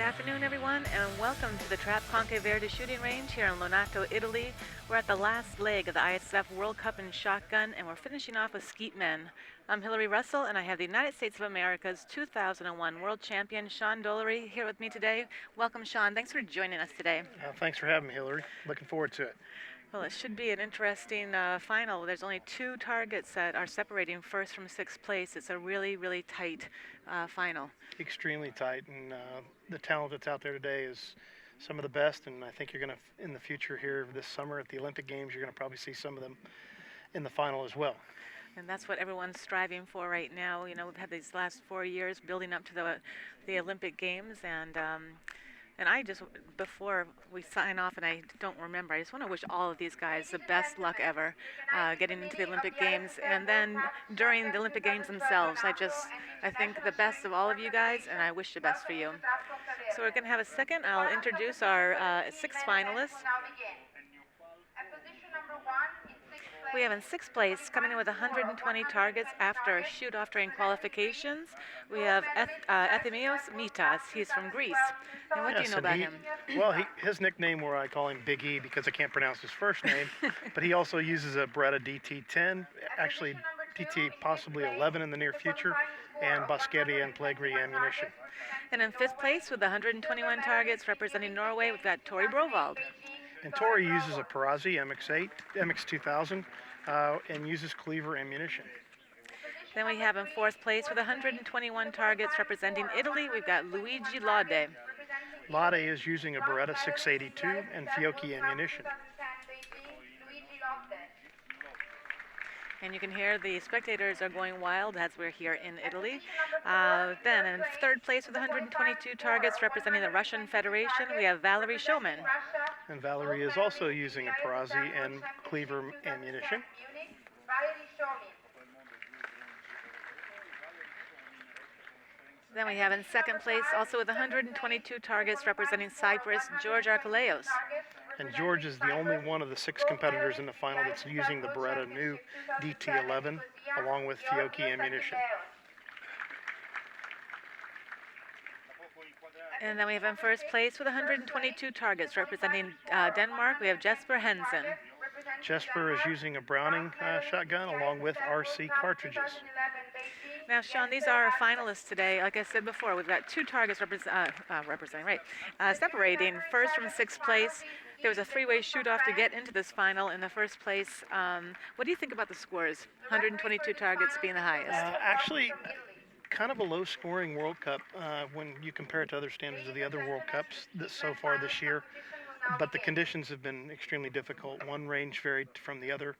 afternoon, everyone, and welcome to the Trap Conche Verde shooting range here in Lonato, Italy. We're at the last leg of the ISF World Cup in shotgun, and we're finishing off with skeet men. I'm Hillary Russell, and I have the United States of America's 2001 world champion, Sean Dolery, here with me today. Welcome, Sean. Thanks for joining us today. Thanks for having me, Hillary. Looking forward to it. Well, it should be an interesting final. There's only two targets that are separating first from sixth place. It's a really, really tight final. Extremely tight, and the talent that's out there today is some of the best, and I think you're going to, in the future here this summer at the Olympic Games, you're going to probably see some of them in the final as well. And that's what everyone's striving for right now. You know, we've had these last 4 years building up to the Olympic Games, and I just, before we sign off, and I don't remember, I just want to wish all of these guys the best luck ever getting into the Olympic Games. And then during the Olympic Games themselves, I think the best of all of you guys, and I wish the best for you. So we're going to have a second. I'll introduce our 6 finalists. We have in 6th place, coming in with 120 targets after a shoot-off during qualifications. We have Efthymios Mitas. He's from Greece. And what do you know about him? Well, his nickname, where I call him Big E because I can't pronounce his first name, but he also uses a Beretta DT10, actually DT possibly 11 in the near future, and Boskeri and Plegri ammunition. And in 5th place with 121 targets representing Norway, we've got Tori Brovald. And Tori uses a Perazzi MX8, MX2000, and uses Cleaver ammunition. Then we have in 4th place with 121 targets representing Italy, we've got Luigi Lode. Lode is using a Beretta 682 and Fiocchi ammunition. And you can hear the spectators are going wild as we're here in Italy. Then in 3rd place with 122 targets representing the Russian Federation, we have Valerie Showman. And Valerie is also using a Perazzi and Cleaver ammunition. Then we have in 2nd place, also with 122 targets representing Cyprus, George Archelaos. And George is the only one of the 6 competitors in the final that's using the Beretta new DT11 along with Fiocchi ammunition. And then we have in 1st place with 122 targets representing Denmark, we have Jesper Hensen. Jesper is using a Browning shotgun along with RC cartridges. Now, Sean, these are our finalists today. Like I said before, we've got 2 targets separating first from 6th place. There was a 3-way shoot-off to get into this final in the 1st place. What do you think about the scores? 122 targets being the highest. Actually, kind of a low-scoring World Cup when you compare it to other standards of the other World Cups so far this year. But the conditions have been extremely difficult. One range varied from the other.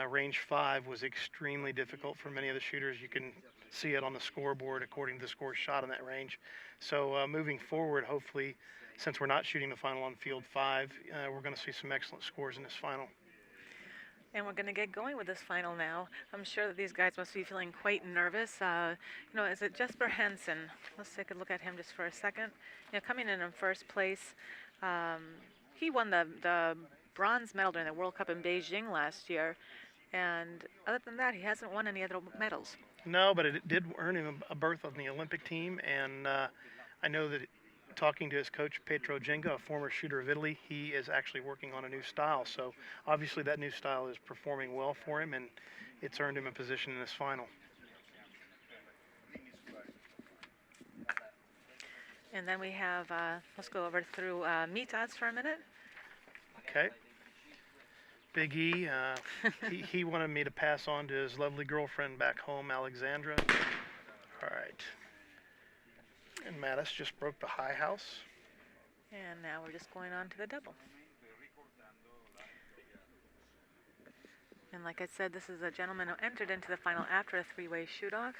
Range 5 was extremely difficult for many of the shooters. You can see it on the scoreboard according to the scores shot in that range. So moving forward, hopefully, since we're not shooting the final on field 5, we're going to see some excellent scores in this final. And we're going to get going with this final now. I'm sure that these guys must be feeling quite nervous. Is it Jesper Hensen? Let's take a look at him just for a second. Coming in 1st place, he won the bronze medal during the World Cup in Beijing last year. And other than that, he hasn't won any other medals. No, but it did earn him a berth on the Olympic team. And I know that talking to his coach, Petro Jenga, a former shooter of Italy, he is actually working on a new style. So obviously that new style is performing well for him, and it's earned him a position in this final. And then we have, let's go over through Mitas for a minute. Okay. Big E, he wanted me to pass on to his lovely girlfriend back home, Alexandra. All right. And Mattis just broke the high house. And now we're just going on to the double. And like I said, this is a gentleman who entered into the final after a 3-way shoot-off.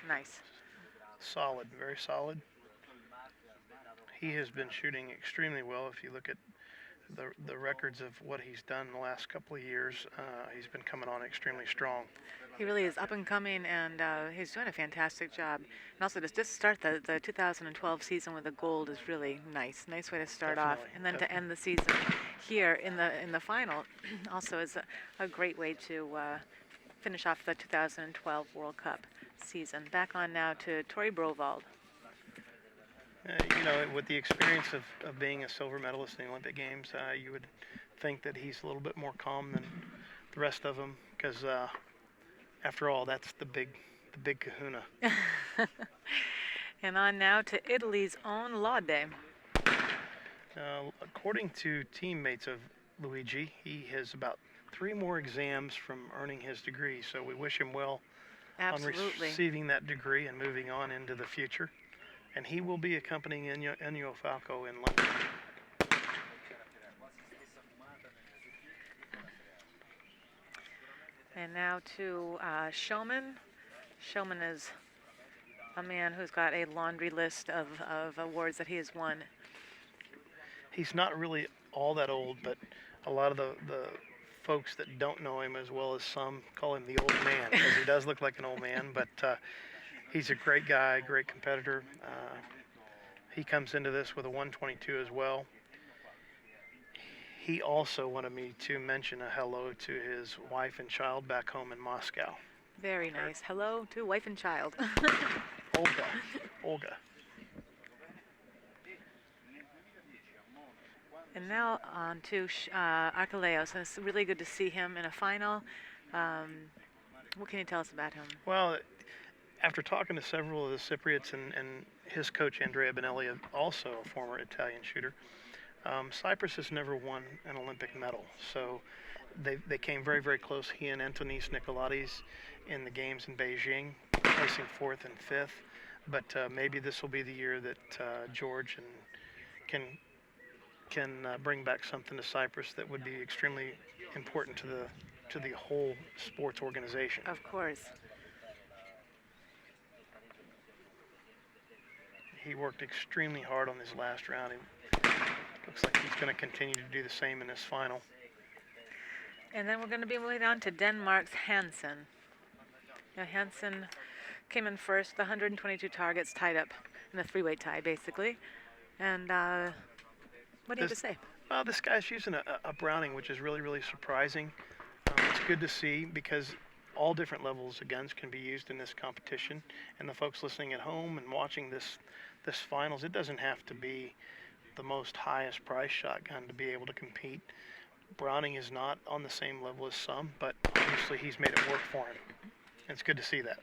Nice. Solid, very solid. He has been shooting extremely well. If you look at the records of what he's done in the last couple of years, he's been coming on extremely strong. He really is up and coming, and he's doing a fantastic job. And also, to just start the 2012 season with a gold is really nice. Nice way to start off, and then to end the season here in the final also is a great way to finish off the 2012 World Cup season. Back on now to Tori Brovald. With the experience of being a silver medalist in the Olympic Games, you would think that he's a little bit more calm than the rest of them, because after all, that's the big kahuna. And on now to Italy's own Lode. According to teammates of Luigi, he has about 3 more exams from earning his degree, so we wish him well Absolutely. on receiving that degree and moving on into the future. And he will be accompanying Ennio Falco in London. And now to Showman. Showman is a man who's got a laundry list of awards that he has won. He's not really all that old, but a lot of the folks that don't know him as well as some call him the old man, because he does look like an old man, but he's a great guy, great competitor. He comes into this with a 122 as well. He also wanted me to mention a hello to his wife and child back home in Moscow. Very nice. Hello to wife and child. Olga. And now on to Archelaus. And it's really good to see him in a final. What can you tell us about him? Well, after talking to several of the Cypriots and his coach Andrea Bonelli, also a former Italian shooter, Cyprus has never won an Olympic medal. So they came very, very close, he and Antonis Nikolaidis, in the games in Beijing, placing 4th and 5th. But maybe this will be the year that George can bring back something to Cyprus that would be extremely important to the whole sports organization. Of course. He worked extremely hard on this last round. It looks like he's going to continue to do the same in this final. And then we're going to be moving on to Denmark's Hansen. Now, Hansen came in first, the 122 targets tied up in a 3-way tie, basically. And what do you have to say? Well, this guy's using a Browning, which is really, really surprising. It's good to see, because all different levels of guns can be used in this competition. And the folks listening at home and watching this finals, it doesn't have to be the most highest price shotgun to be able to compete. Browning is not on the same level as some, but obviously he's made it work for him. It's good to see that.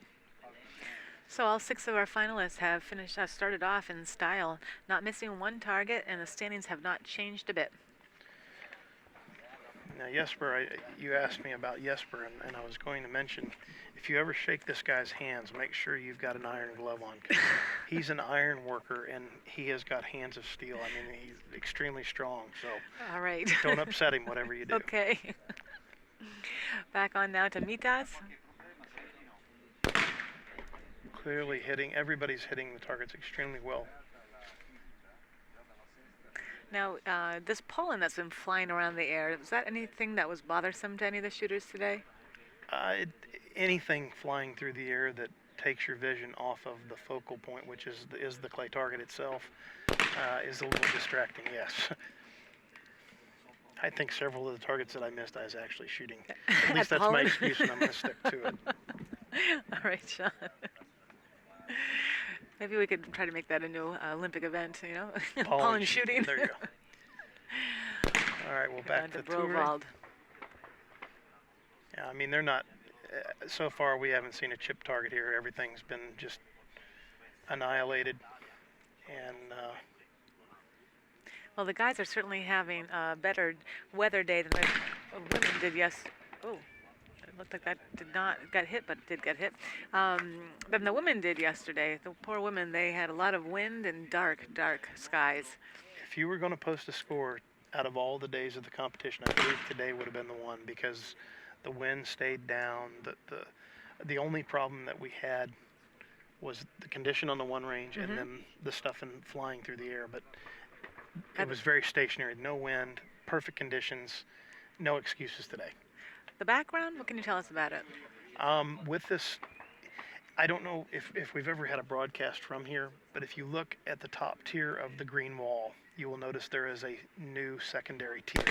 So all 6 of our finalists have started off in style, not missing one target, and the standings have not changed a bit. Now, Jesper, you asked me about Jesper, and I was going to mention, if you ever shake this guy's hands, make sure you've got an iron glove on, 'cause he's an iron worker, and he has got hands of steel. I mean, he's extremely strong, so All right. don't upset him, whatever you do. Okay. Back on now to Mitas. Clearly everybody's hitting the targets extremely well. Now, this pollen that's been flying around the air, was that anything that was bothersome to any of the shooters today? Anything flying through the air that takes your vision off of the focal point, which is the clay target itself, is a little distracting, yes. I think several of the targets that I missed, I was actually shooting. At least that's my excuse, and I'm going to stick to it. All right, Sean. Maybe we could try to make that a new Olympic event, you know? Pollen shooting. There you go. All right, well, back to Brovald. Yeah, I mean, they're not, so far we haven't seen a chip target here. Everything's been just annihilated. And well, the guys are certainly having a better weather day than the women did Oh, it looked like that did not get hit, but did get hit. Than the women did yesterday. The poor women, they had a lot of wind and dark, dark skies. If you were going to post a score out of all the days of the competition, I believe today would have been the one, because the wind stayed down. The only problem that we had was the condition on the one range, and then the stuff flying through the air. But it was very stationary. No wind, perfect conditions, no excuses today. The background, what can you tell us about it? With this, I don't know if we've ever had a broadcast from here, but if you look at the top tier of the green wall, you will notice there is a new secondary tier.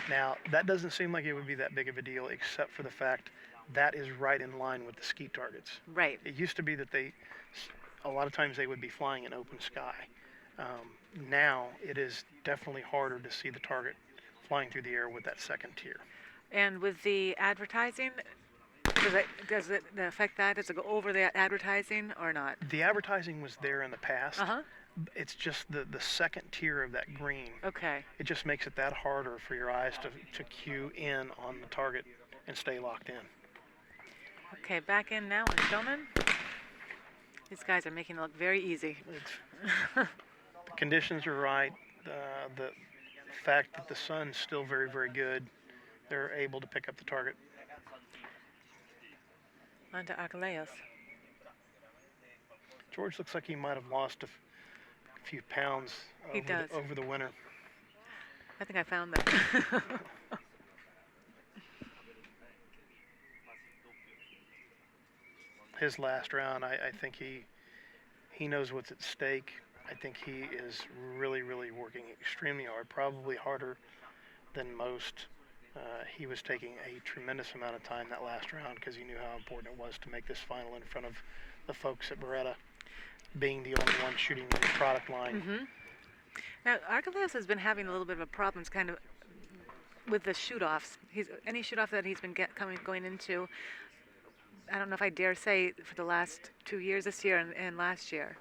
Now, that doesn't seem like it would be that big of a deal, except for the fact that is right in line with the ski targets. Right. It used to be that a lot of times they would be flying in open sky. Now it is definitely harder to see the target flying through the air with that second tier. And with the advertising, does it affect that? Does it go over the advertising or not? The advertising was there in the past. Uh huh. It's just the second tier of that green. Okay. It just makes it that harder for your eyes to cue in on the target and stay locked in. Okay, back in now on Showman. These guys are making it look very easy. The conditions are right. The fact that the sun's still very, very good, they're able to pick up the target. On to Archelaus. George looks like he might have lost a few pounds He does. over the winter. I think I found that. His last round, I think he knows what's at stake. I think he is really, really working extremely hard, probably harder than most. He was taking a tremendous amount of time that last round because he knew how important it was to make this final in front of the folks at Beretta, being the only one shooting the product line. Mm-hmm. Now, Archelaus has been having a little bit of a problem kind of with the shoot-offs. Any shoot-off that he's been going into, I don't know if I dare say for the last 2 years, this year and last year.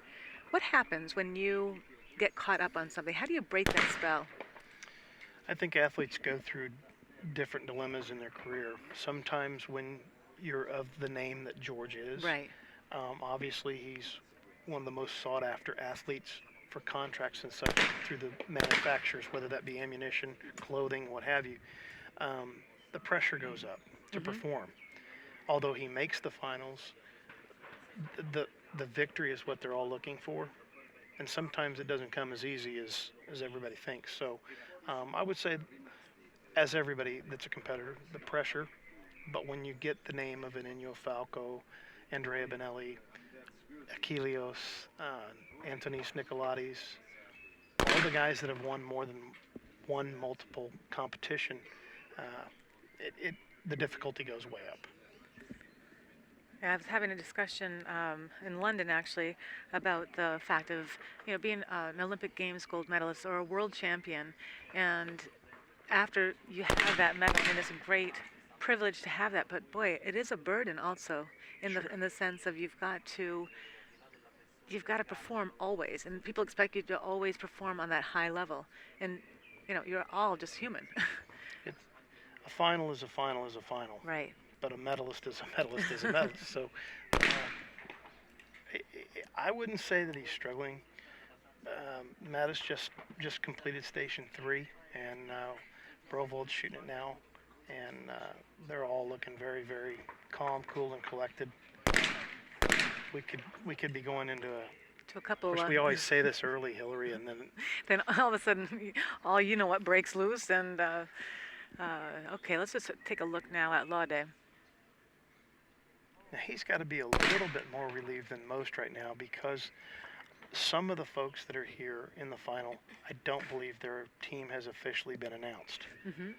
What happens when you get caught up on something? How do you break that spell? I think athletes go through different dilemmas in their career. Sometimes when you're of the name that George is, Right. Obviously he's one of the most sought after athletes for contracts and such through the manufacturers, whether that be ammunition, clothing, what have you. The pressure goes up to perform. Although he makes the finals, the victory is what they're all looking for, and sometimes it doesn't come as easy as everybody thinks. So I would say, as everybody that's a competitor, the pressure, but when you get the name of an Ennio Falco, Andrea Benelli, Achilleos, Antonis Nicolatis, all the guys that have won more than one multiple competition, the difficulty goes way up. I was having a discussion in London actually about the fact of being an Olympic Games gold medalist or a world champion, and after you have that medal, I mean, it's a great privilege to have that. But boy, it is a burden also in the sense of you've got to perform always, and people expect you to always perform on that high level, and you're all just human. A final is a final is a final. Right. But a medalist is a medalist is a medalist. So I wouldn't say that he's struggling. Matt has just completed Station 3, and Brovold's shooting it now, and they're all looking very, very calm, cool, and collected. We could be going into to a couple. Of course, we always say this early, Hillary, and then all of a sudden, what breaks loose, and okay, let's just take a look now at Laude. Now, he's got to be a little bit more relieved than most right now because some of the folks that are here in the final, I don't believe their team has officially been announced. Mm-hmm.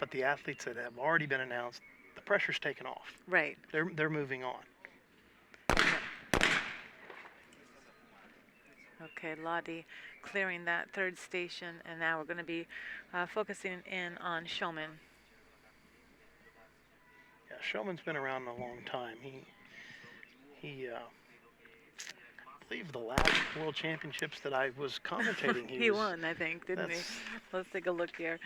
But the athletes that have already been announced, the pressure's taken off. Right. They're moving on. Okay, Lodi clearing that third station, and now we're going to be focusing in on Showman. Yeah, Showman's been around a long time. He I believe the last World Championships that I was commentating, he won, I think, didn't he? Let's take a look here.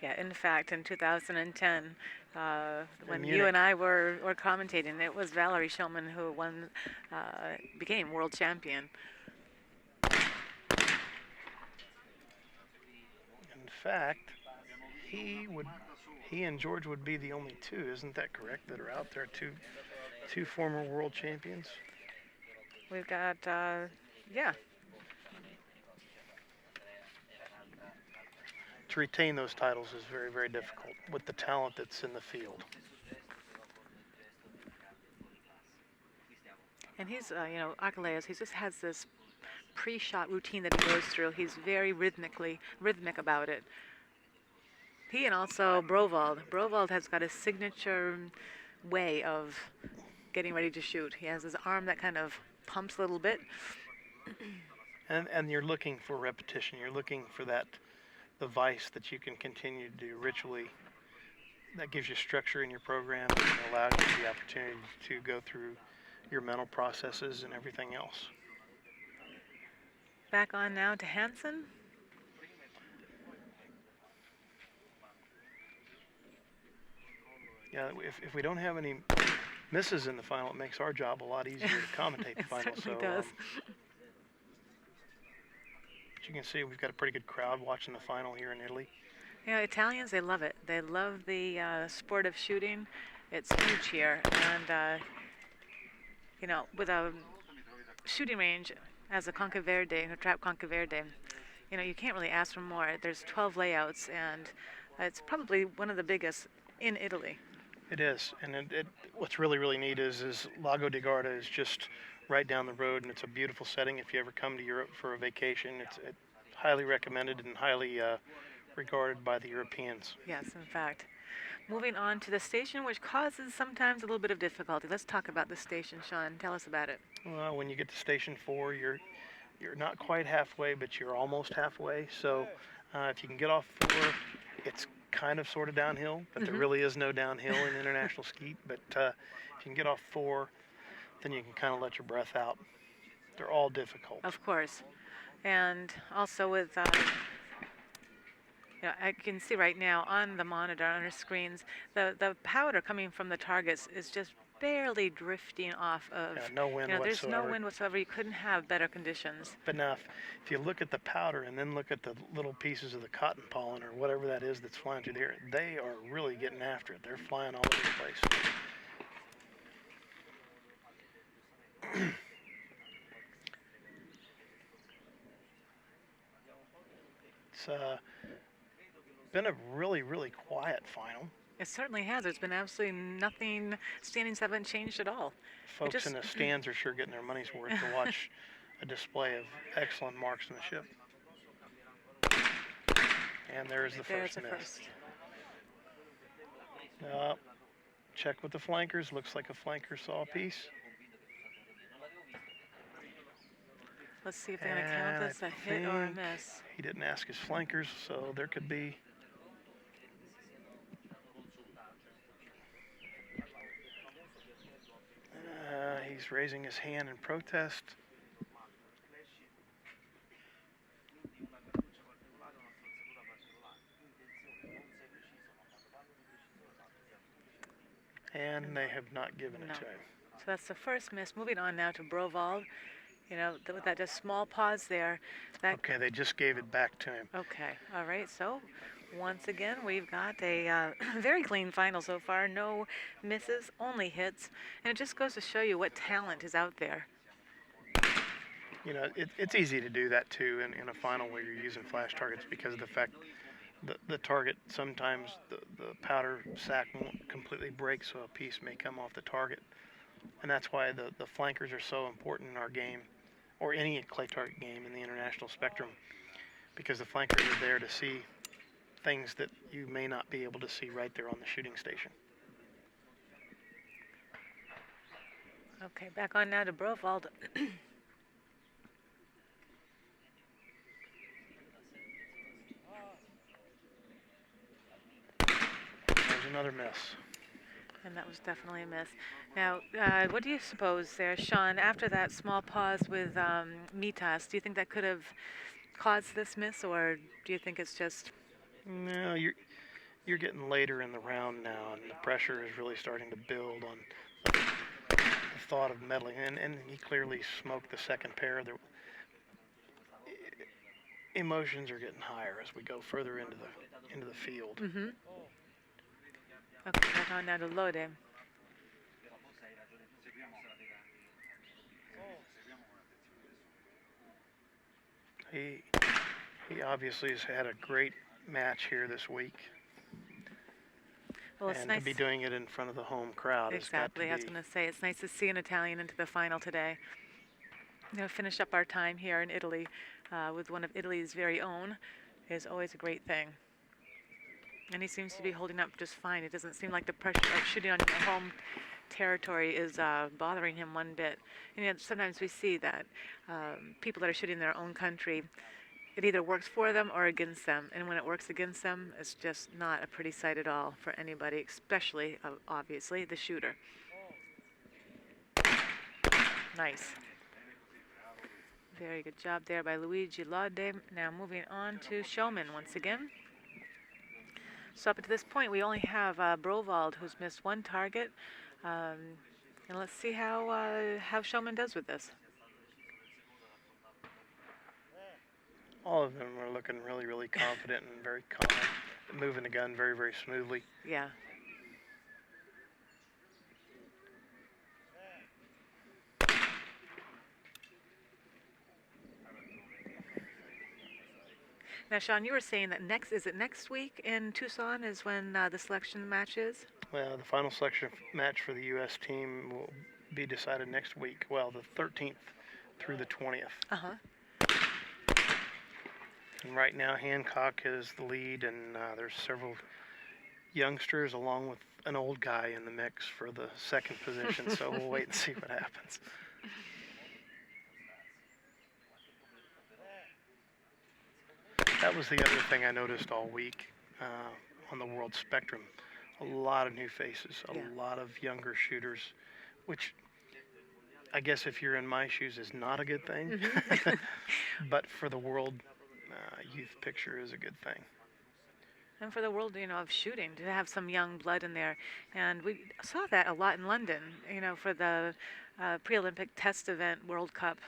Yeah, in fact, in 2010, when you and I were commentating, it was Valerie Showman who became world champion. In fact, he and George would be the only two, isn't that correct, that are out there, two former world champions? We've got, yeah. To retain those titles is very, very difficult with the talent that's in the field. And he's, Archelaus, he just has this pre-shot routine that he goes through. He's very rhythmic about it. He and also Brovald. Brovald has got a signature way of getting ready to shoot. He has his arm that kind of pumps a little bit. And you're looking for repetition. You're looking for that device that you can continue to do ritually. That gives you structure in your program and allows you the opportunity to go through your mental processes and everything else. Back on now to Hansen. Yeah, if we don't have any misses in the final, it makes our job a lot easier to commentate the It final. certainly does. But you can see we've got a pretty good crowd watching the final here in Italy. You know, Italians, they love it. They love the sport of shooting. It's huge here. And, you know, with a shooting range as a Concaverde, a Trap Concaverde, you know, you can't really ask for more. There's 12 layouts, and it's probably one of the biggest in Italy. It is, and what's really neat is Lago di Garda is just right down the road, and it's a beautiful setting. If you ever come to Europe for a vacation, it's highly recommended and highly regarded by the Europeans. Yes, in fact. Moving on to the station, which causes sometimes a little bit of difficulty. Let's talk about the station, Sean. Tell us about it. Well, when you get to Station 4, you're not quite halfway, but you're almost halfway. So if you can get off 4, it's kind of sort of downhill, but there really is no downhill in international skeet. But if you can get off 4, then you can kind of let your breath out. They're all difficult. Of course. And also with, you know, I can see right now on the monitor, on our screens, the powder coming from the targets is just barely drifting off of, Yeah, no wind you know, there's whatsoever. no wind whatsoever. You couldn't have better conditions. But now, if you look at the powder and then look at the little pieces of the cotton pollen or whatever that is that's flying through the air, they are really getting after it. They're flying all over the place. It's been a really quiet final. It certainly has. There's been absolutely nothing. Standings haven't changed at all. Folks in the stands are sure getting their money's worth to watch a display of excellent marksmanship. And there's the first miss. Check with the flankers. Looks like a flanker saw a piece. Let's see if they're going to count this a hit or a miss. He didn't ask his flankers, so there could be. He's raising his hand in protest. And they have not given it to him. So that's the first miss. Moving on now to Brovald. You know, with that just small pause there. Okay, they just gave it back to him. Okay, all right. So once again, we've got a very clean final so far. No misses, only hits. And it just goes to show you what talent is out there. You know, it's easy to do that too in a final where you're using flash targets because of the fact the target, sometimes the powder sac won't completely break, so a piece may come off the target. And that's why the flankers are so important in our game, or any clay target game in the international spectrum, because the flankers are there to see things that you may not be able to see right there on the shooting station. Okay, back on now to Brovald. There's another miss. And that was definitely a miss. Now, what do you suppose there, Sean, after that small pause with Mitas, do you think that could have caused this miss, or do you think it's just... No, you're getting later in the round now, and the pressure is really starting to build on the thought of meddling. And he clearly smoked the second pair. Emotions are getting higher as we go further into the field. Mm-hmm. Okay, back on now to Lode. He obviously has had a great match here this week. Well, it's and nice to be doing it in front of the home crowd. Exactly. I was going to say, it's nice to see an Italian into the final today. You know, finish up our time here in Italy with one of Italy's very own is always a great thing. And he seems to be holding up just fine. It doesn't seem like the pressure of shooting on your home territory is bothering him one bit. And yet sometimes we see that people that are shooting in their own country, it either works for them or against them. And when it works against them, it's just not a pretty sight at all for anybody, especially, obviously, the shooter. Nice. Very good job there by Luigi Lode. Now moving on to Showman once again. So up to this point, we only have Brovald, who's missed one target. And let's see how Showman does with this. All of them are looking really, really confident and very calm, moving the gun very, very smoothly. Yeah. Now, Sean, you were saying that is it next week in Tucson is when the selection match is? Well, the final selection match for the U.S. team will be decided next week. Well, the 13th through the 20th. Uh-huh. And right now, Hancock is the lead, and there's several youngsters along with an old guy in the mix for the second position, so we'll wait and see what happens. That was the other thing I noticed all week on the world spectrum. A lot of new faces, a lot of younger shooters, which I guess if you're in my shoes is not a good thing. But for the world youth picture is a good thing. And for the world, of shooting, to have some young blood in there. And we saw that a lot in London, for the pre-Olympic test event World Cup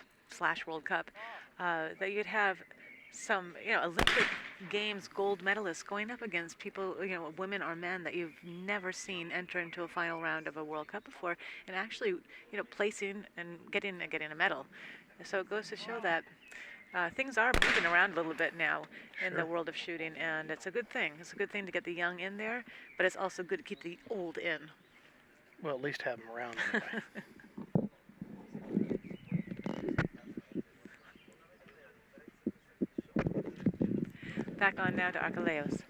that you'd have some, Olympic Games gold medalists going up against people, women or men that you've never seen enter into a final round of a World Cup before, and actually, placing and getting a medal. So it goes to show that things are moving around a little bit now in the world of shooting, and it's a good thing. It's a good thing to get the young in there, but it's also good to keep the old in. Well, at least have them around anyway. Back on now to Archelaus.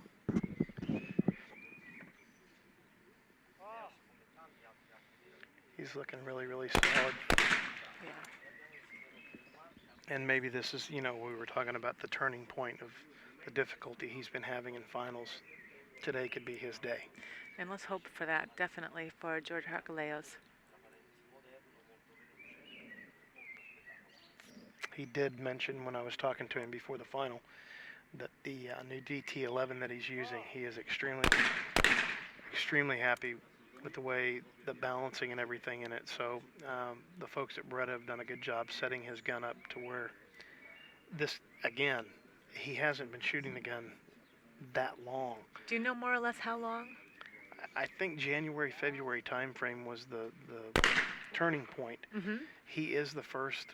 He's looking really, really solid. Yeah. And maybe this is, we were talking about the turning point of the difficulty he's been having in finals. Today could be his day. And let's hope for that, definitely, for George Archelaus. He did mention when I was talking to him before the final that the new DT11 that he's using, he is extremely happy with the way the balancing and everything in it. So the folks at Beretta have done a good job setting his gun up to where this, again, he hasn't been shooting the gun that long. Do you know more or less how long? I think January, February time frame was the turning point. He is the first,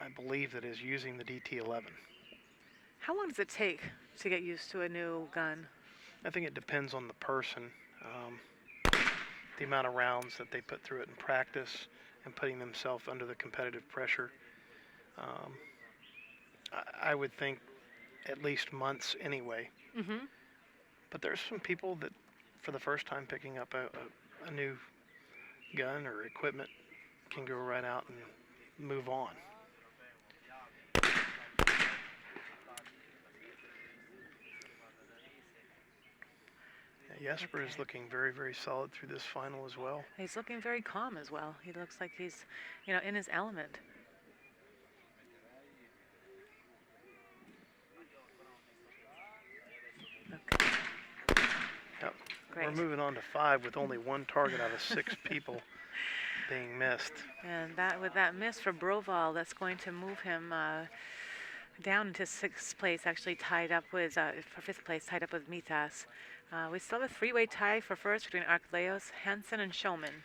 I believe, that is using the DT11. How long does it take to get used to a new gun? I think it depends on the person. The amount of rounds that they put through it in practice and putting themselves under the competitive pressure. I would think at least months anyway. But there's some people that for the first time picking up a new gun or equipment can go right out and move on. Jesper is looking very, very solid through this final as well. He's looking very calm as well. He looks like he's, in his element. Okay. Yep. Great. We're moving on to 5 with only one target out of 6 people being missed. And with that miss for Broval, that's going to move him down into 6th place, actually tied up with, for 5th place, tied up with Mitas. We still have a 3-way tie for first between Archelaus, Hansen, and Showman.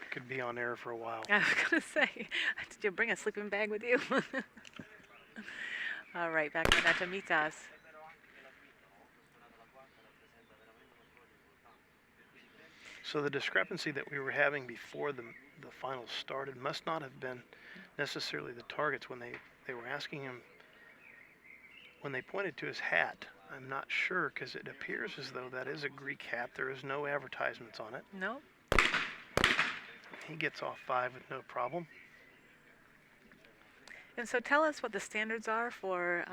Could be on air for a while. I was going to say, did you bring a sleeping bag with you? All right, back on that to Mitas. So the discrepancy that we were having before the finals started must not have been necessarily the targets when they were asking him When they pointed to his hat, I'm not sure because it appears as though that is a Greek hat. There is no advertisements on it. No? He gets off 5 with no problem. And so tell us what the standards are for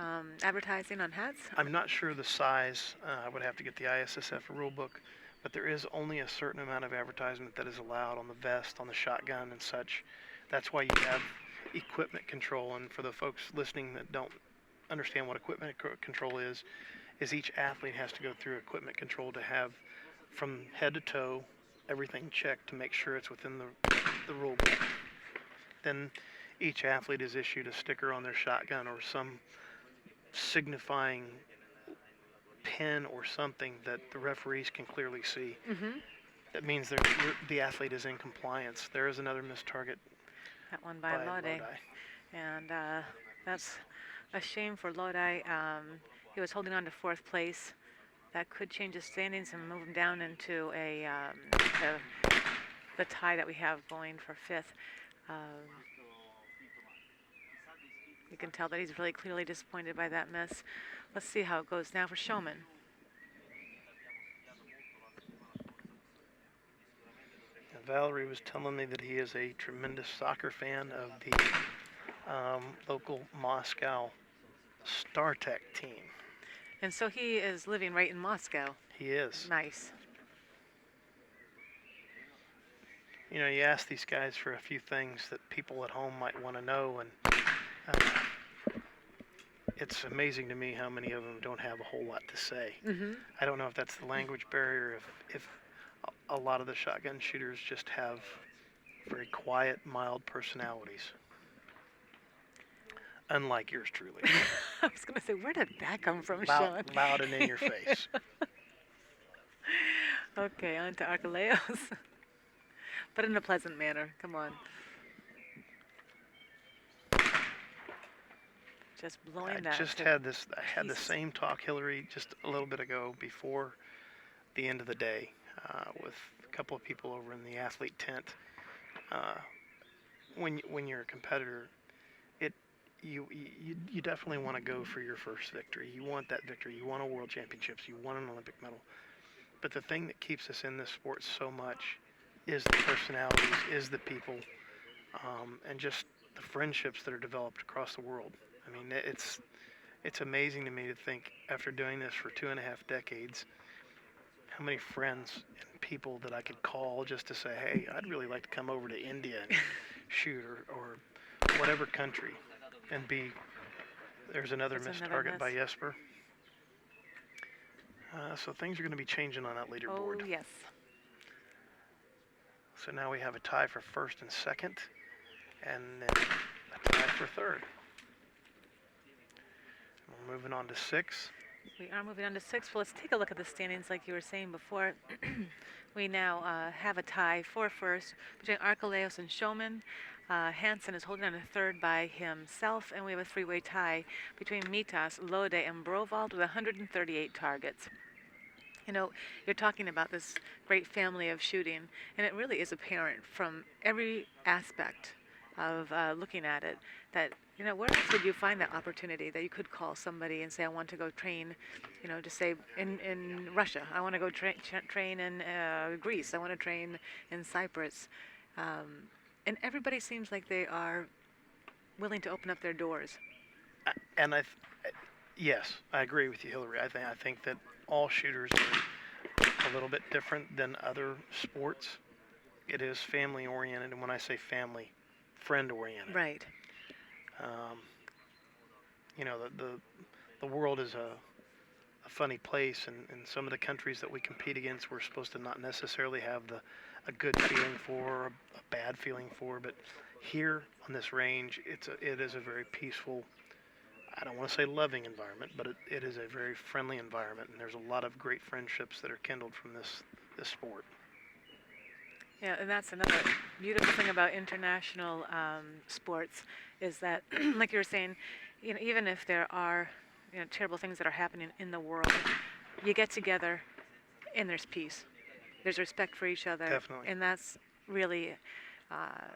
advertising on hats. I'm not sure the size. I would have to get the ISSF rule book, but there is only a certain amount of advertisement that is allowed on the vest, on the shotgun, and such. That's why you have equipment control. And for the folks listening that don't understand what equipment control is each athlete has to go through equipment control to have from head to toe everything checked to make sure it's within the rule book. Then each athlete is issued a sticker on their shotgun or some signifying pin or something that the referees can clearly see. Mm-hmm. That means the athlete is in compliance. There is another missed target That one by Lodi. And that's a shame for Lodi. He was holding on to 4th place. That could change his standings and move him down into the tie that we have going for 5th. You can tell that he's really clearly disappointed by that miss. Let's see how it goes now for Showman. Valerie was telling me that he is a tremendous soccer fan of the local Moscow StarTech team. And so he is living right in Moscow. He is. Nice. You know, you ask these guys for a few things that people at home might want to know, and it's amazing to me how many of them don't have a whole lot to say. Mm-hmm. I don't know if that's the language barrier, if a lot of the shotgun shooters just have very quiet, mild personalities. Unlike yours truly. I was going to say, where did that come from, Loud, Sean? loud and in your face. Okay, on to Archelaus. But in a pleasant manner. Come on. Just blowing that. I had the pieces. same talk, Hillary, just a little bit ago before the end of the day with a couple of people over in the athlete tent. When you're a competitor, you definitely want to go for your first victory. You want that victory. You want a world championships. You want an Olympic medal. But the thing that keeps us in this sport so much is the personalities, is the people, and just the friendships that are developed across the world. I mean, it's amazing to me to think, after doing this for 2.5 decades, how many friends and people that I could call just to say, hey, I'd really like to come over to India and shoot, or whatever country, and there's another That's missed another target miss. by Jesper. So things are going to be changing on that leaderboard. Oh, yes. So now we have a tie for 1st and 2nd, and then a tie for 3rd. We're moving on to 6. We are moving on to 6th. Well, let's take a look at the standings like you were saying before. We now have a tie for 1st between Archelaus and Showman. Hansen is holding on to 3rd by himself, and we have a 3-way tie between Mitas, Lode, and Brovald with 138 targets. You know, you're talking about this great family of shooting, and it really is apparent from every aspect of looking at it that, you know, where else would you find that opportunity that you could call somebody and say, I want to go train, you know, to say in Russia, I want to go train in Greece, I want to train in Cyprus. And everybody seems like they are willing to open up their doors. And yes, I agree with you, Hillary. I think that all shooters are a little bit different than other sports. It is family oriented, and when I say family, friend oriented. Right. You know, the world is a funny place, and in some of the countries that we compete against, we're supposed to not necessarily have a good feeling for, or a bad feeling for, but here on this range, it is a very peaceful, I don't want to say loving environment, but it is a very friendly environment, and there's a lot of great friendships that are kindled from this sport. Yeah, and that's another beautiful thing about international sports is that, like you were saying, you know, even if there are, you know, terrible things that are happening in the world, you get together and there's peace. There's respect for each other. Definitely. And that's really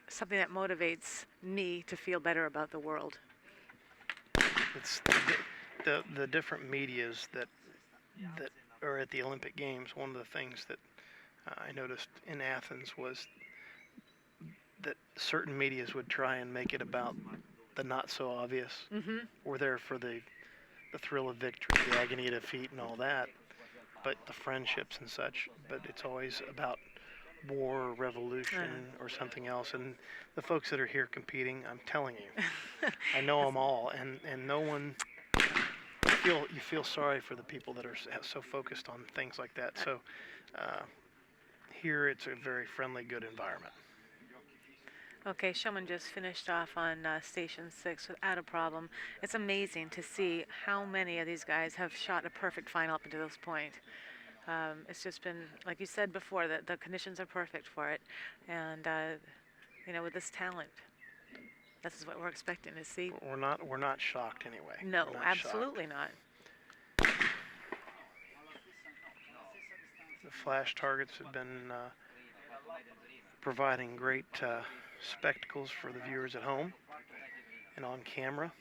something that motivates me to feel better about the world. the different medias that are at the Olympic Games, one of the things that I noticed in Athens was that certain medias would try and make it about the not so obvious. Mm-hmm. We're there for the thrill of victory, the agony of defeat, and all that, but the friendships and such. But it's always about war or revolution or something else. And the folks that are here competing, I'm telling you, I know them all, and no one. You feel sorry for the people that are so focused on things like that. So here it's a very friendly, good environment. Okay, Showman just finished off on Station 6 without a problem. It's amazing to see how many of these guys have shot a perfect final up until this point. It's just been, like you said before, that the conditions are perfect for it. And, with this talent, this is what we're expecting to see. We're not shocked anyway. No, We're not absolutely shocked. not. The flash targets have been providing great spectacles for the viewers at home and on camera.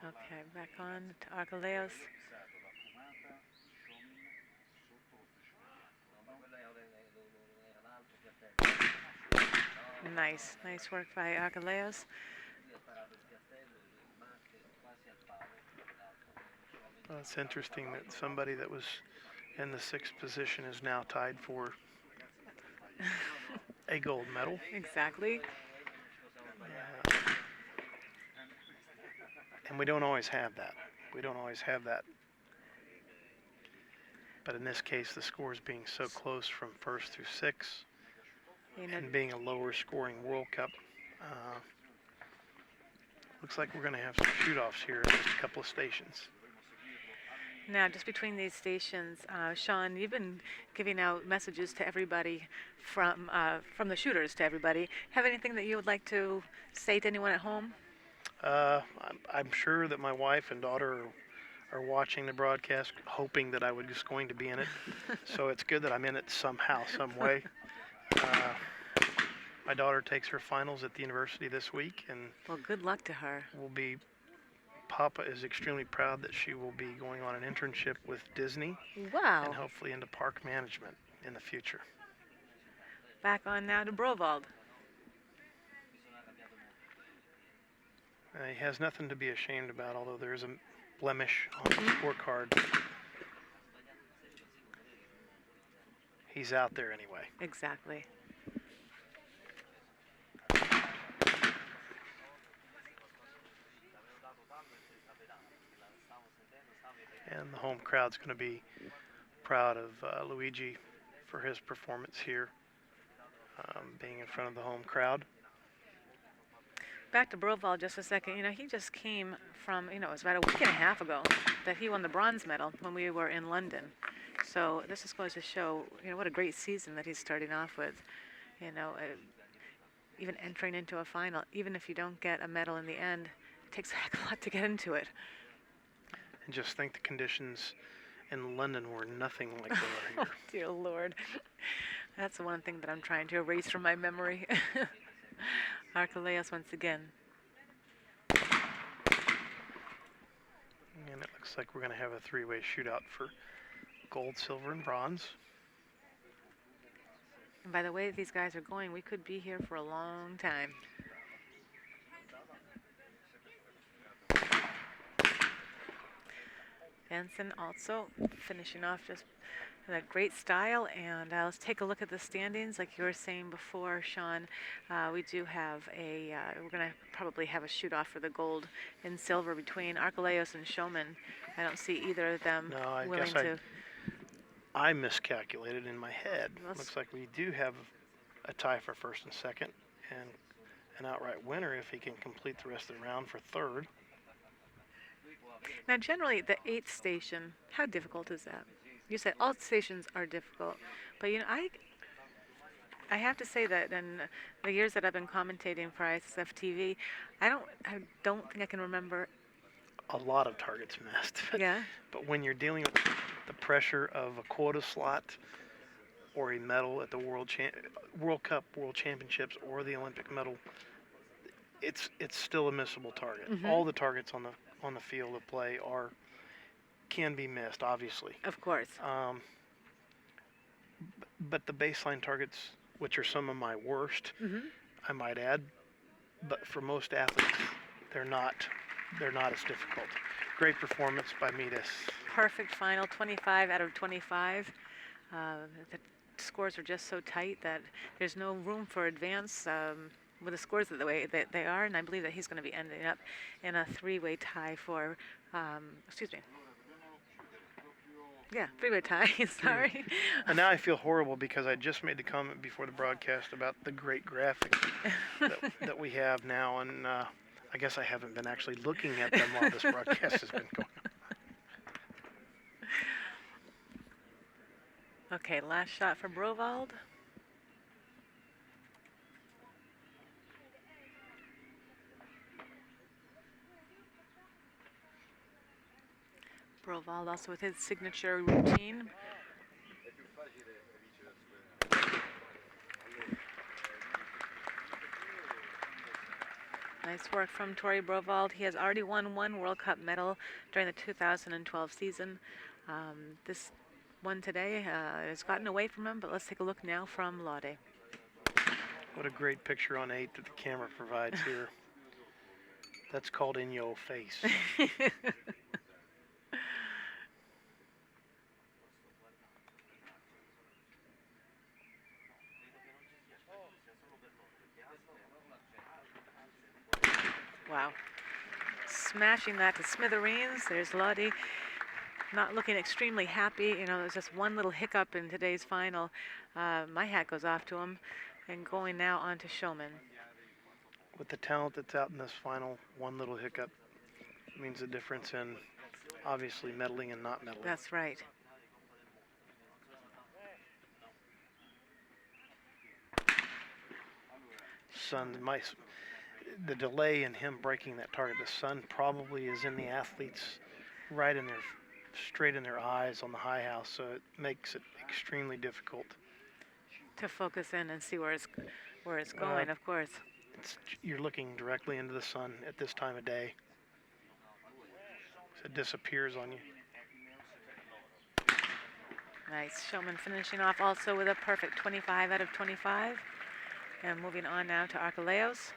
Okay, back on to Archelaus. Nice work by Archelaus. Well, it's interesting that somebody that was in the 6th position is now tied for a gold medal. Exactly. And we don't always have that. But in this case, the scores being so close from 1st through 6th, and being a lower scoring World Cup, looks like we're going to have some shoot-offs here in just a couple of stations. Now, just between these stations, Sean, you've been giving out messages to everybody from the shooters to everybody. Have anything that you would like to say to anyone at home? I'm sure that my wife and daughter are watching the broadcast, hoping that I was just going to be in it. So it's good that I'm in it somehow, some way. My daughter takes her finals at the university this week, and well, good luck to her. Papa is extremely proud that she will be going on an internship with Disney. Wow. And hopefully into park management in the future. Back on now to Brovald. He has nothing to be ashamed about, although there is a blemish on the scorecard. He's out there anyway. Exactly. And the home crowd's going to be proud of Luigi for his performance here, being in front of the home crowd. Back to Brovald just a second. He just came from, it was about a week and a half ago that he won the bronze medal when we were in London. So this just goes to show, what a great season that he's starting off with. Even entering into a final, even if you don't get a medal in the end, it takes a heck of a lot to get into it. And just think the conditions in London were nothing like they are here. Oh, dear Lord. That's the one thing that I'm trying to erase from my memory. Archelaus once again. And it looks like we're going to have a three-way shootout for gold, silver, and bronze. And by the way these guys are going, we could be here for a long time. Benson also finishing off just in a great style. And let's take a look at the standings. Like you were saying before, Sean, we do have we're going to probably have a shoot-off for the gold and silver between Archelaus and Showman. I don't see either of them willing to. I miscalculated in my head. Looks like we do have a tie for first and second, and an outright winner if he can complete the rest of the round for third. Now, generally, the 8th station, how difficult is that? You said all stations are difficult, but I have to say that in the years that I've been commentating for ISSF TV, I don't think I can remember a lot of targets missed. Yeah. But when you're dealing with the pressure of a quota slot or a medal at the World Cup, World Championships, or the Olympic medal, it's still a missable target. Mm-hmm. All the targets on the field of play can be missed, obviously. Of course. Um, but the baseline targets, which are some of my worst, Mm-hmm. I might add, but for most athletes, they're not as difficult. Great performance by Midas. Perfect final, 25 out of 25. The scores are just so tight that there's no room for advance with the scores the way that they are, and I believe that he's going to be ending up in a three-way tie for, excuse me. Yeah, three-way tie, sorry. And now I feel horrible because I just made the comment before the broadcast about the great graphics that we have now, and I guess I haven't been actually looking at them while this broadcast has been going on. Okay, last shot for Brovald. Brovald also with his signature routine. Nice work from Tori Brovald. He has already won one World Cup medal during the 2012 season. This one today has gotten away from him, but let's take a look now from Lade. What a great picture on 8 that the camera provides here. That's called in your face. Wow. Smashing that to smithereens. There's Lottie not looking extremely happy. You know, there's just one little hiccup in today's final. My hat goes off to him. And going now on to Showman. With the talent that's out in this final, one little hiccup means the difference in obviously medaling and not medaling. That's right. The delay in him breaking that target, the sun probably is in the athletes right in their, straight in their eyes on the high house, so it makes it extremely difficult to focus in and see where it's going, of course. You're looking directly into the sun at this time of day. So it disappears on you. Nice. Showman finishing off also with a perfect 25 out of 25. And moving on now to Archelaus.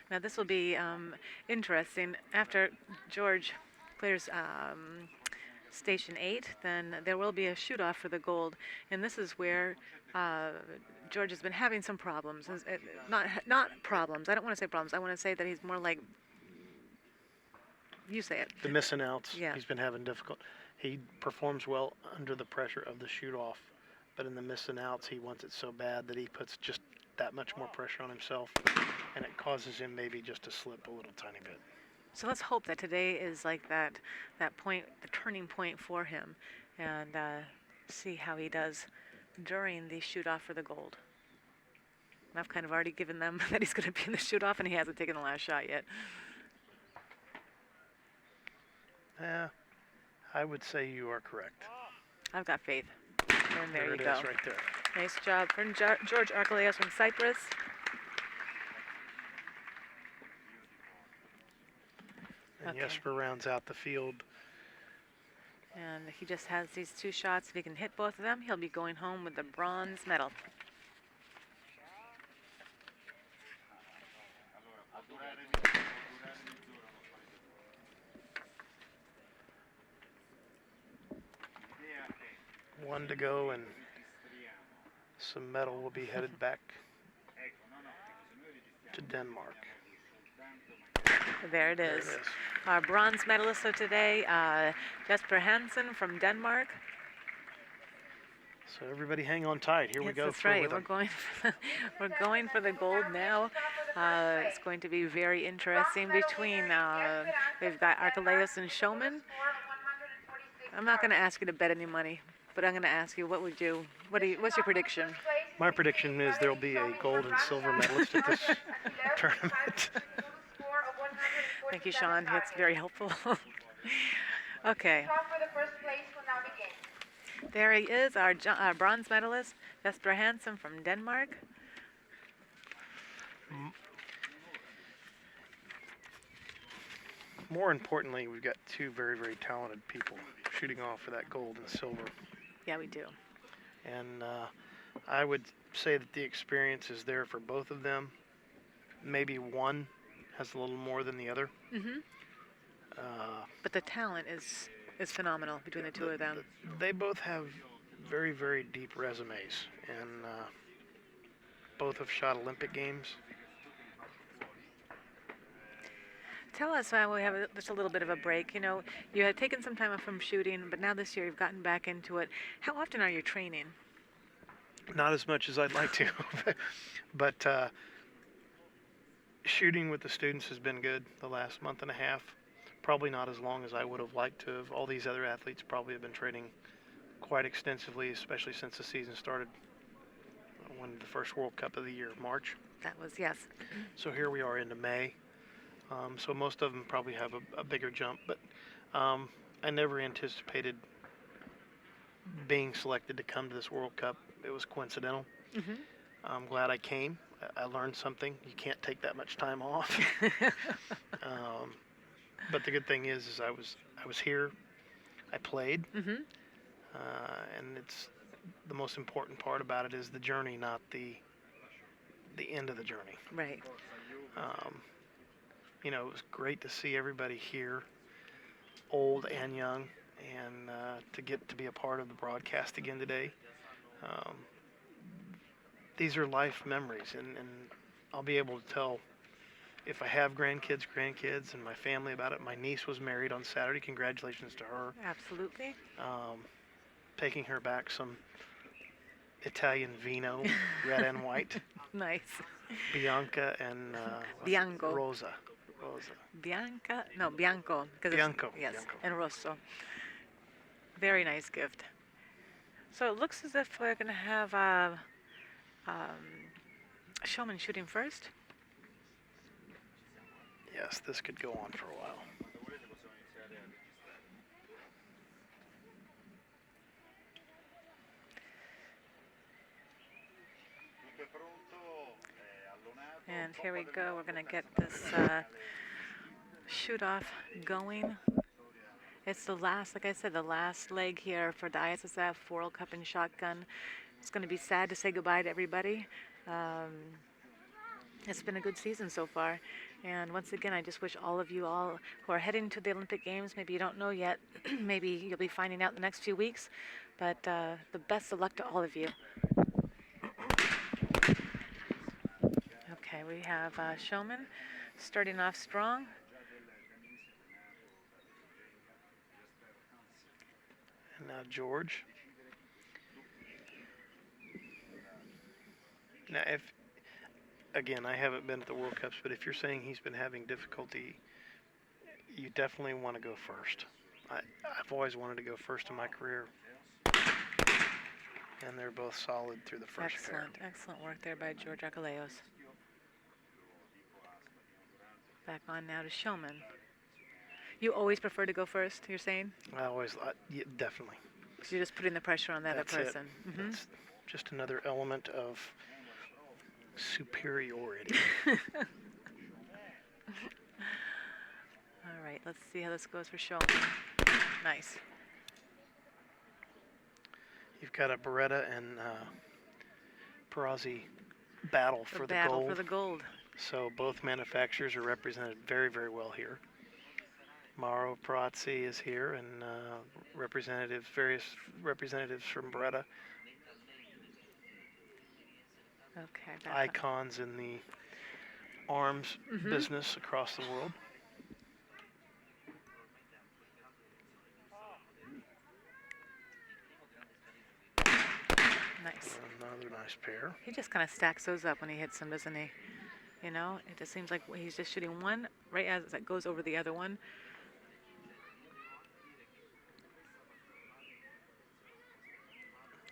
Now this will be interesting. After George clears Station 8, then there will be a shoot-off for the gold. And this is where George has been having some problems. Not problems. I don't want to say problems. I want to say that he's more like, you say it. The missing outs. Yeah. He's been having difficult. He performs well under the pressure of the shoot-off, but in the missing outs, he wants it so bad that he puts just that much more pressure on himself, and it causes him maybe just to slip a little tiny bit. So let's hope that today is like that point, the turning point for him, and see how he does during the shoot-off for the gold. I've kind of already given them that he's going to be in the shoot-off, and he hasn't taken the last shot yet. Yeah, I would say you are correct. I've got faith. And there you go. It is right there. Nice job from George Archelaus from Cyprus. And Okay. Jesper rounds out the field. And he just has these two shots. If he can hit both of them, he'll be going home with the bronze medal. One to go, and some medal will be headed back to Denmark. There it is. There it is. Our bronze medalist of today, Jesper Hansen from Denmark. So everybody hang on tight. Here we Yes, go. that's right. We're going for the gold now. It's going to be very interesting between, we've got Archelaus and Showman. I'm not going to ask you to bet any money, but I'm going to ask you, what's your prediction? My prediction is there'll be a gold and silver medalist at this tournament. Thank you, Sean. It's very helpful. Okay. There he is, our bronze medalist, Jesper Hansen from Denmark. More importantly, we've got two very, very talented people shooting off for that gold and silver. Yeah, we do. And I would say that the experience is there for both of them. Maybe one has a little more than the other. Hmm. Uh, But the talent is phenomenal between the two of them. They both have very, very deep resumes, and both have shot Olympic games. Tell us, we have just a little bit of a break. You know, you had taken some time off from shooting, but now this year you've gotten back into it. How often are you training? Not as much as I'd like to, but shooting with the students has been good the last month and a half. Probably not as long as I would have liked to have. All these other athletes probably have been training quite extensively, especially since the season started when the first World Cup of the year, March. That was, yes. So here we are into May. So most of them probably have a bigger jump, but I never anticipated being selected to come to this World Cup. It was coincidental. Hmm. I'm glad I came. I learned something. You can't take that much time off. But the good thing is I was here. I played, Hmm. and it's the most important part about it is the journey, not the end of the journey. Right. You know, it was great to see everybody here, old and young, and to get to be a part of the broadcast again today. These are life memories, and I'll be able to tell if I have grandkids, and my family about it. My niece was married on Saturday. Congratulations to her. Absolutely. Taking her back some Italian vino, red and white. Nice. Bianca and Bianco. Rosa. Bianca? No, Bianco. Bianco. Yes, Bianco. and Rosso. Very nice gift. So it looks as if we're going to have Showman shooting first. Yes, this could go on for a while. And here we go. We're going to get this shoot off going. It's the last, like I said, the last leg here for the ISSF World Cup in shotgun. It's going to be sad to say goodbye to everybody. It's been a good season so far. And once again, I just wish all of you all who are heading to the Olympic Games, maybe you don't know yet, maybe you'll be finding out in the next few weeks, but the best of luck to all of you. Okay, we have Showman starting off strong. And now George. Now, again, I haven't been to the World Cups, but if you're saying he's been having difficulty, you definitely want to go first. I've always wanted to go first in my career. And they're both solid through the first pair. Excellent work there by George Akaleos. Back on now to Showman. You always prefer to go first, you're saying? Yeah, definitely. Because you're just putting the pressure on the other person. Mm-hmm. That's just another element of superiority. All right, let's see how this goes for Showman. Nice. You've got a Beretta and Perazzi battle for the gold. For the gold. So both manufacturers are represented very, very well here. Mauro Perazzi is here, and various representatives from Beretta. Okay. Icons in the arms business across the world. Nice. Another nice pair. He just kind of stacks those up when he hits them, doesn't he? You know, it just seems like he's just shooting one right as it goes over the other one.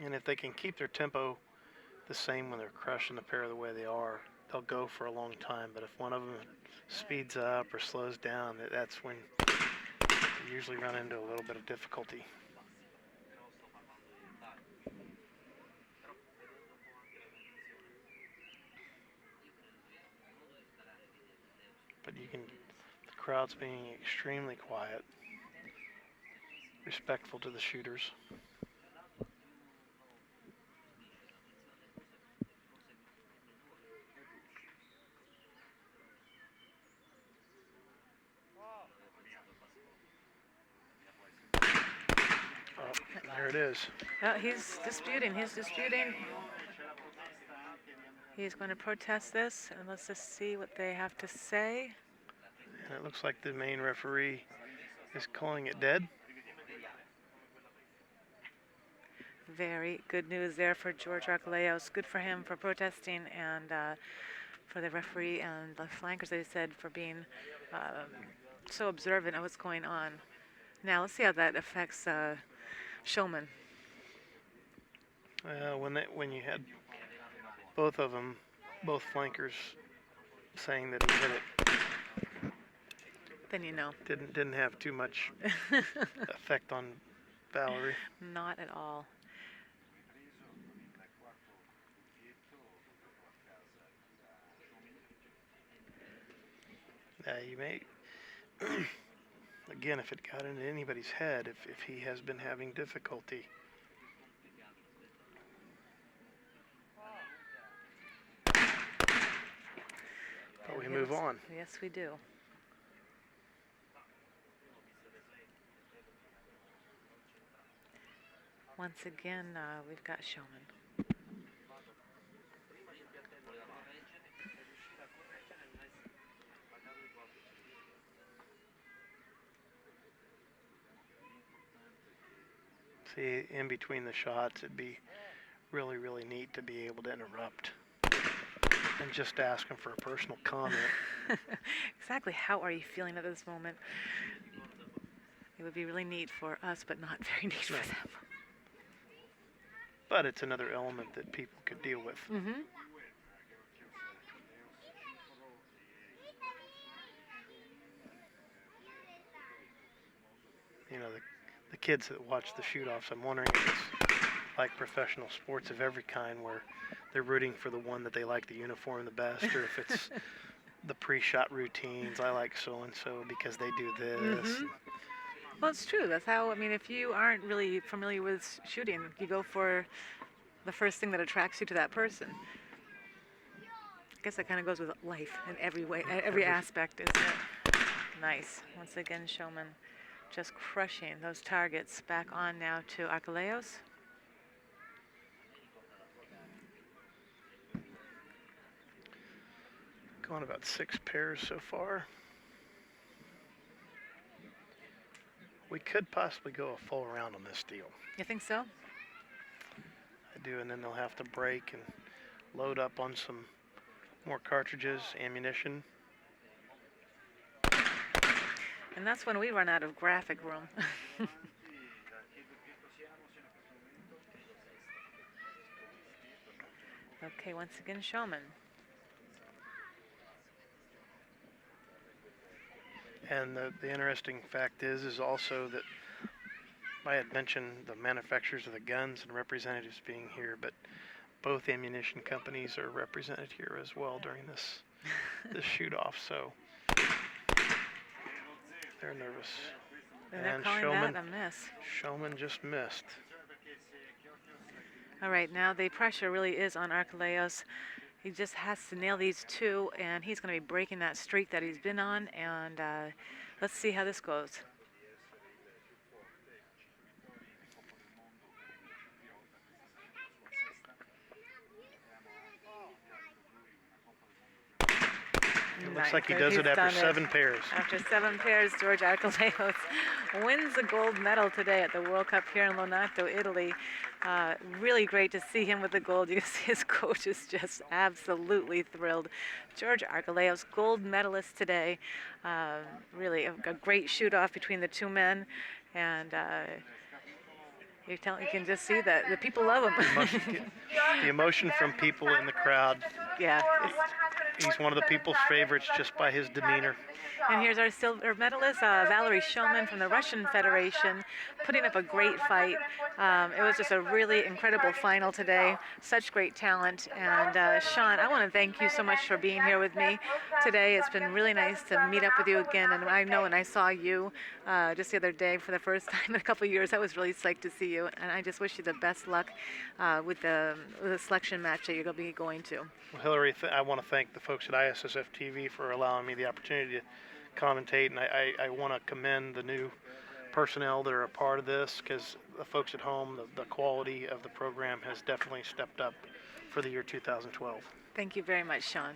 And if they can keep their tempo the same when they're crushing the pair the way they are, they'll go for a long time. But if one of them speeds up or slows down, that's when you usually run into a little bit of difficulty. crowd's being extremely quiet, respectful to the shooters. Oh, there it is. He's disputing. He's disputing. He's going to protest this, and let's just see what they have to say. And it looks like the main referee is calling it dead. Very good news there for George Archelaus. Good for him for protesting, and for the referee and the flankers, they said, for being so observant of what's going on. Now, let's see how that affects Showman. When you had both of them, both flankers, saying that he hit it, Then you know. didn't have too much effect on Valerie. Not at all. You may, again, if it got into anybody's head, if he has been having difficulty. But we move on. Yes, we do. Once again, we've got Showman. See, in between the shots, it'd be really, really neat to be able to interrupt and just ask him for a personal comment. Exactly. How are you feeling at this moment? It would be really neat for us, but not very neat for them. But it's another element that people could deal with. Mm-hmm. You know, the kids that watch the shoot-offs, I'm wondering if it's like professional sports of every kind where they're rooting for the one that they like the uniform the best, or if it's the pre-shot routines. I like so-and-so because they do this. Mm-hmm. Well, it's true. That's how, I mean, if you aren't really familiar with shooting, you go for the first thing that attracts you to that person. I guess that kind of goes with life in every way, every aspect, isn't it? Nice. Once again, Showman just crushing those targets. Back on now to Archelaus. Going about 6 pairs so far. We could possibly go a full round on this deal. You think so? I do, and then they'll have to break and load up on some more cartridges, ammunition. And that's when we run out of graphic room. Okay, once again, Showman. And the interesting fact is also that I had mentioned the manufacturers of the guns and representatives being here, but both ammunition companies are represented here as well during this shoot-off. So they're nervous. And they're calling that a miss. Showman just missed. All right, now the pressure really is on Archelaus. He just has to nail these two, and he's going to be breaking that streak that he's been on. And let's see how this goes. It looks like he does it after 7 pairs. After 7 pairs, George Archelaus wins the gold medal today at the World Cup here in Lonato, Italy. Really great to see him with the gold. You can see his coach is just absolutely thrilled. George Archelaus, gold medalist today. Really a great shoot-off between the two men. And you can just see that the people love him. The emotion from people in the crowd. Yeah. He's one of the people's favorites just by his demeanor. And here's our silver medalist, Valery Shulman from the Russian Federation, putting up a great fight. It was just a really incredible final today. Such great talent. And Sean, I want to thank you so much for being here with me today. It's been really nice to meet up with you again. And I know when I saw you just the other day for the first time in a couple of years, I was really psyched to see you. And I just wish you the best luck with the selection match that you're going to be going to. Well, Hillary, I want to thank the folks at ISSF TV for allowing me the opportunity to commentate, and I want to commend the new personnel that are a part of this, because the folks at home, the quality of the program has definitely stepped up for the year 2012. Thank you very much, Sean.